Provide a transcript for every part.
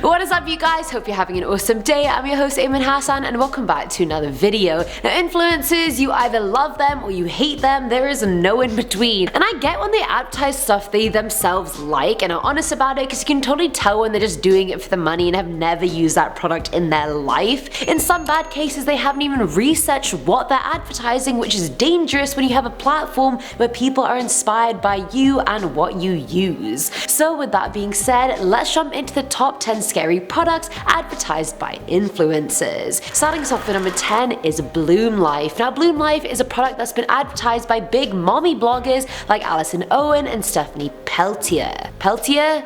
What is up, you guys? Hope you're having an awesome day. I'm your host Ayman Hassan and welcome back to another video. Now, influencers, you either love them or you hate them. There is no in between. And I get when they advertise stuff they themselves like and are honest about it, because you can totally tell when they're just doing it for the money and have never used that product in their life. In some bad cases, they haven't even researched what they're advertising, which is dangerous when you have a platform where people are inspired by you and what you use. So with that being said, let's jump into the top 10 scary products advertised by influencers. Starting us off with number 10 is Bloodlife. Now, Bloodlife is a product that's been advertised by big mommy bloggers like Alison Owen and Stephanie Peltier. Peltier?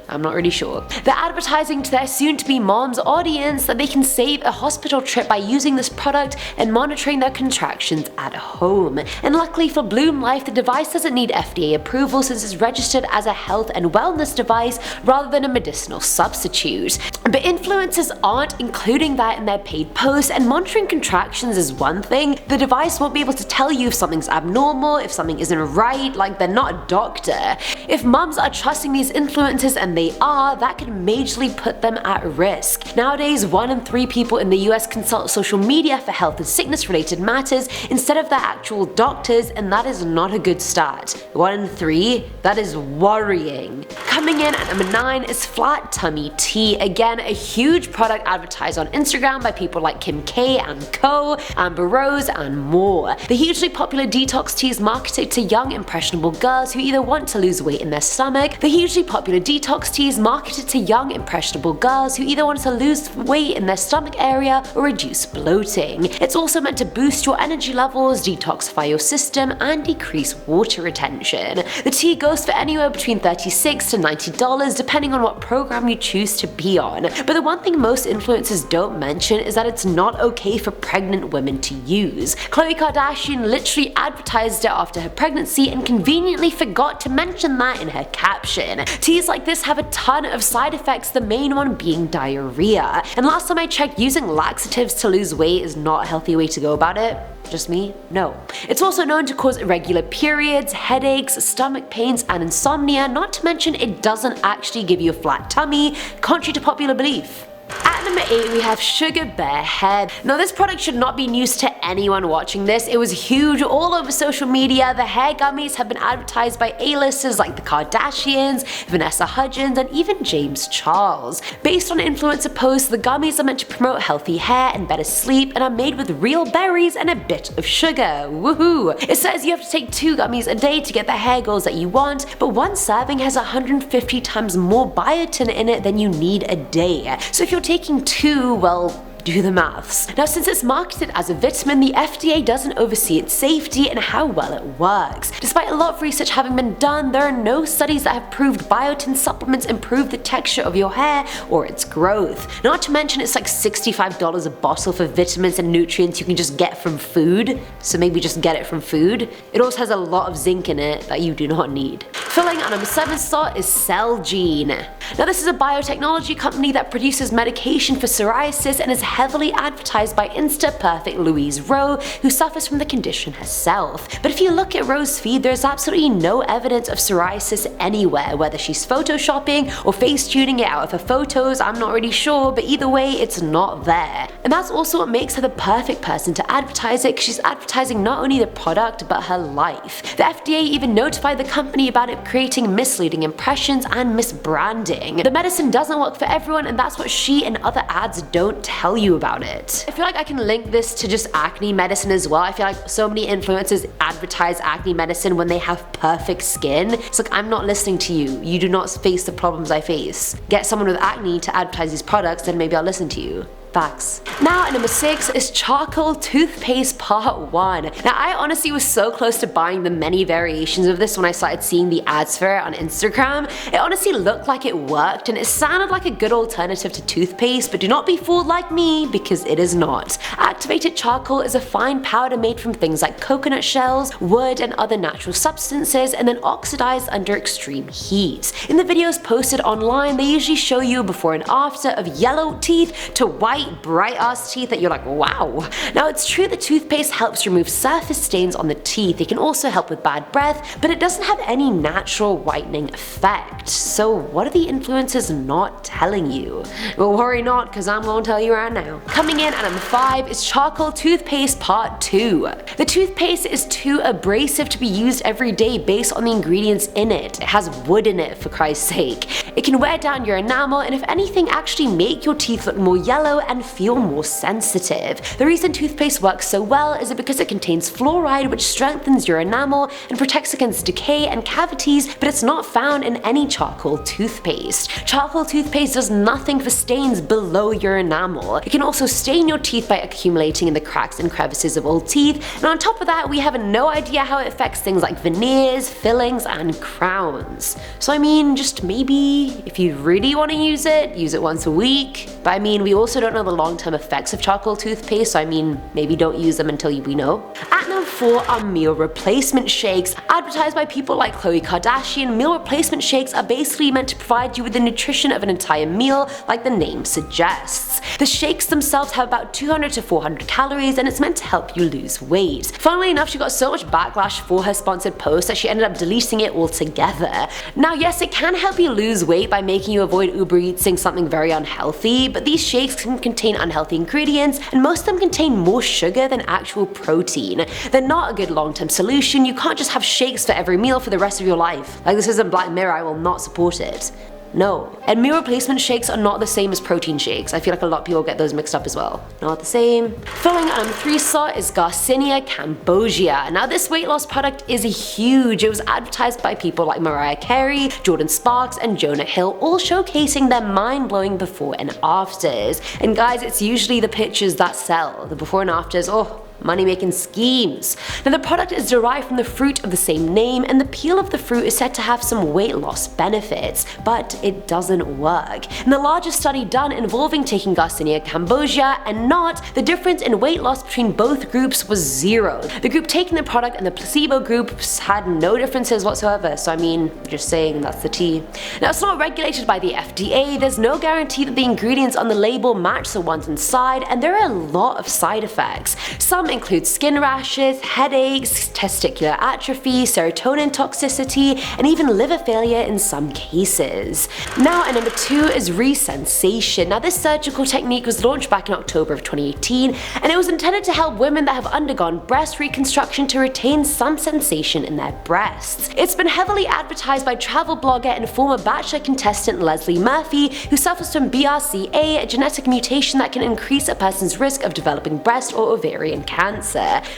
I'm not really sure. They're advertising to their soon-to-be mom's audience that they can save a hospital trip by using this product and monitoring their contractions at home. And luckily for Bloodlife, the device doesn't need FDA approval since it's registered as a health and wellness device rather than a medicinal substitute. But influencers aren't including that in their paid posts, and monitoring contractions is one thing. The device won't be able to tell you if something's abnormal, if something isn't right, like they're not a doctor. If mums are trusting these influencers, and they are, that could majorly put them at risk. Nowadays, 1 in 3 people in the US consult social media for health and sickness related matters instead of their actual doctors, and that is not a good start. 1 in 3? That is worrying. Coming in at number 9 is Flat Tummy Tea. Again, a huge product advertised on Instagram by people like Kim K and Co, Amber Rose, and more. The hugely popular detox tea is marketed to young impressionable girls who either want to lose weight in their stomach. The hugely popular detox tea is marketed to young impressionable girls who either want to lose weight in their stomach area or reduce bloating. It's also meant to boost your energy levels, detoxify your system, and decrease water retention. The tea goes for anywhere between $36 to $90 depending on what program you choose to be on. But the one thing most influencers don't mention is that it's not okay for pregnant women to use. Khloe Kardashian literally advertised it after her pregnancy and conveniently forgot to mention that in her caption. Teas like this have a ton of side effects, the main one being diarrhea. And last time I checked, using laxatives to lose weight is not a healthy way to go about it. Just me? No. It's also known to cause irregular periods, headaches, stomach pains, and insomnia, not to mention it doesn't actually give you a flat tummy, contrary to popular belief. At number 8 we have Sugar Bear Hair. Now, this product should not be news to anyone watching this. It was huge all over social media. The hair gummies have been advertised by A-listers like the Kardashians, Vanessa Hudgens, and even James Charles. Based on influencer posts, the gummies are meant to promote healthy hair and better sleep and are made with real berries and a bit of sugar. Woohoo! It says you have to take 2 gummies a day to get the hair goals that you want, but one serving has 150 times more biotin in it than you need a day. So if you're taking 2, well, do the maths. Now, since it's marketed as a vitamin, the FDA doesn't oversee its safety and how well it works. Despite a lot of research having been done, there are no studies that have proved biotin supplements improve the texture of your hair or its growth. Not to mention it's like $65 a bottle for vitamins and nutrients you can just get from food, so maybe just get it from food. It also has a lot of zinc in it that you do not need. Filling our number 7 slot is Celgene. Now, this is a biotechnology company that produces medication for psoriasis and is heavily advertised by Insta Perfect Louise Rowe, who suffers from the condition herself. But if you look at Rowe's feed, there's absolutely no evidence of psoriasis anywhere, whether she's photoshopping or face tuning it out of her photos. I'm not really sure, but either way, it's not there. And that's also what makes her the perfect person to advertise it, because she's advertising not only the product but her life. The FDA even notified the company about it creating misleading impressions and misbranding. The medicine doesn't work for everyone, and that's what she and other ads don't tell you about it. I feel like I can link this to just acne medicine as well. I feel like so many influencers advertise acne medicine when they have perfect skin. It's like, I'm not listening to you. You do not face the problems I face. Get someone with acne to advertise these products, then maybe I'll listen to you. Facts. Now at number 6 is Charcoal Toothpaste Part 1. Now, I honestly was so close to buying the many variations of this when I started seeing the ads for it on Instagram. It honestly looked like it worked and it sounded like a good alternative to toothpaste, but do not be fooled like me, because it is not. Activated charcoal is a fine powder made from things like coconut shells, wood, and other natural substances, and then oxidized under extreme heat. In the videos posted online, they usually show you a before and after of yellow teeth to white white, bright-ass teeth that you're like, wow. Now it's true that toothpaste helps remove surface stains on the teeth. It can also help with bad breath, but it doesn't have any natural whitening effect. So what are the influencers not telling you? Well, worry not, because I'm going to tell you right now. Coming in at number 5 is charcoal toothpaste part 2. The toothpaste is too abrasive to be used every day based on the ingredients in it. It has wood in it, for Christ's sake. It can wear down your enamel and if anything actually make your teeth look more yellow and feel more sensitive. The reason toothpaste works so well is because it contains fluoride, which strengthens your enamel and protects against decay and cavities, but it's not found in any charcoal toothpaste. Charcoal toothpaste does nothing for stains below your enamel. It can also stain your teeth by accumulating in the cracks and crevices of old teeth, and on top of that we have no idea how it affects things like veneers, fillings, and crowns. So I mean, just maybe if you really want to use it once a week. But I mean, we also don't know the long-term effects of charcoal toothpaste, so I mean, maybe don't use them until we know. At number 4 are meal replacement shakes. Advertised by people like Khloe Kardashian, meal replacement shakes are basically meant to provide you with the nutrition of an entire meal, like the name suggests. The shakes themselves have about 200 to 400 calories and it's meant to help you lose weight. Funnily enough, she got so much backlash for her sponsored post that she ended up deleting it altogether. Now yes, it can help you lose weight by making you avoid Uber Eating something very unhealthy, but these shakes can contain unhealthy ingredients and most of them contain more sugar than actual protein. They're not a good long-term solution. You can't just have shakes for every meal for the rest of your life. Like, this isn't Black Mirror, I will not support it. No. And meal replacement shakes are not the same as protein shakes. I feel like a lot of people get those mixed up as well. Not the same. Filling at number 3 slot is Garcinia cambogia. Now this weight loss product is huge. It was advertised by people like Mariah Carey, Jordan Sparks, and Jonah Hill, all showcasing their mind-blowing before and afters. And guys, it's usually the pictures that sell. The before and afters, oh, money-making schemes. Now the product is derived from the fruit of the same name and the peel of the fruit is said to have some weight loss benefits, but it doesn't work. In the largest study done involving taking Garcinia cambogia and not, the difference in weight loss between both groups was 0. The group taking the product and the placebo groups had no differences whatsoever, so I mean, just saying, that's the tea. Now it's not regulated by the FDA, there's no guarantee that the ingredients on the label match the ones inside, and there are a lot of side effects. Some include skin rashes, headaches, testicular atrophy, serotonin toxicity, and even liver failure in some cases. Now at number 2 is ReSensation. Now this surgical technique was launched back in October of 2018 and it was intended to help women that have undergone breast reconstruction to retain some sensation in their breasts. It's been heavily advertised by travel blogger and former Bachelor contestant Leslie Murphy, who suffers from BRCA, a genetic mutation that can increase a person's risk of developing breast or ovarian cancer.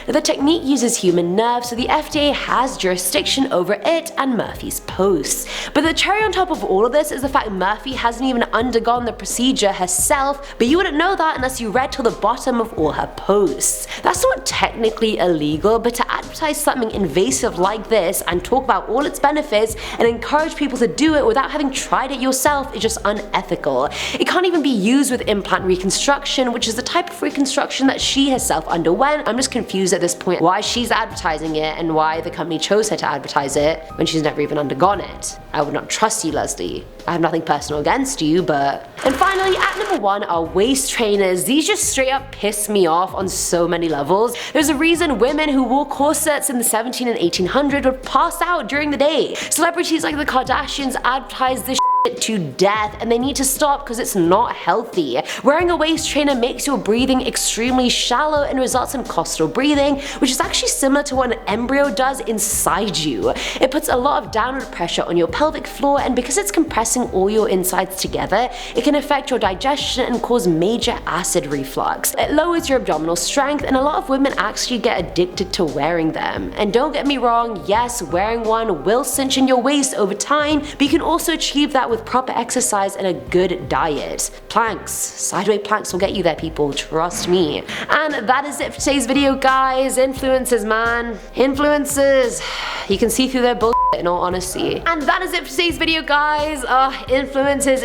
The technique uses human nerves, so the FDA has jurisdiction over it and Murphy's posts. But the cherry on top of all of this is the fact Murphy hasn't even undergone the procedure herself, but you wouldn't know that unless you read till the bottom of all her posts. That's not technically illegal, but to advertise something invasive like this and talk about all its benefits and encourage people to do it without having tried it yourself is just unethical. It can't even be used with implant reconstruction, which is the type of reconstruction that she herself underwent. I'm just confused at this point why she's advertising it and why the company chose her to advertise it when she's never even undergone it. I would not trust you, Leslie. I have nothing personal against you, but... And finally, at number 1 are waist trainers. These just straight up piss me off on so many levels. There's a reason women who wore corsets in the 1700s and 1800s would pass out during the day. Celebrities like the Kardashians advertise this to death and they need to stop because it's not healthy. Wearing a waist trainer makes your breathing extremely shallow and results in coastal breathing, which is actually similar to what an embryo does inside you. It puts a lot of downward pressure on your pelvic floor, and because it's compressing all your insides together, it can affect your digestion and cause major acid reflux. It lowers your abdominal strength and a lot of women actually get addicted to wearing them. And don't get me wrong, yes, wearing one will cinch in your waist over time, but you can also achieve that with proper exercise and a good diet. Planks, sideways planks will get you there, people, trust me. And that is it for today's video, guys. Influencers, man. Influencers. You can see through their bullshit, in all honesty. And that is it for today's video, guys. Influencers,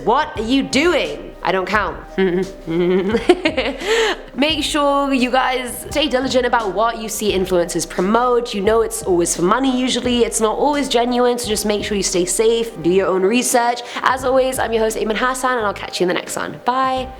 what are you doing? I don't count. Make sure you guys stay diligent about what you see influencers promote. You know it's always for money usually, it's not always genuine, so just make sure you stay safe, do your own research. As always, I'm your host Ayman Hassan, and I'll catch you in the next one. Bye!